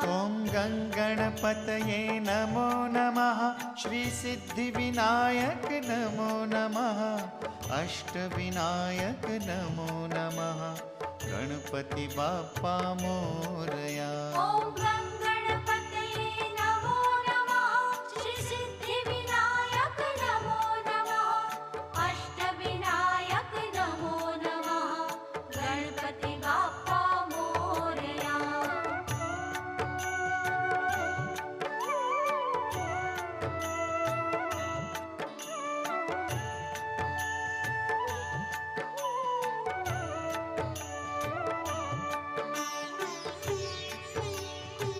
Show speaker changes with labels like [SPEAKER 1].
[SPEAKER 1] ॐ गणपतये नमो नमः। श्री सिद्धिविनायक नमो नमः। अष्टविनायक नमो नमः। गणपति बाप्पा मोरया।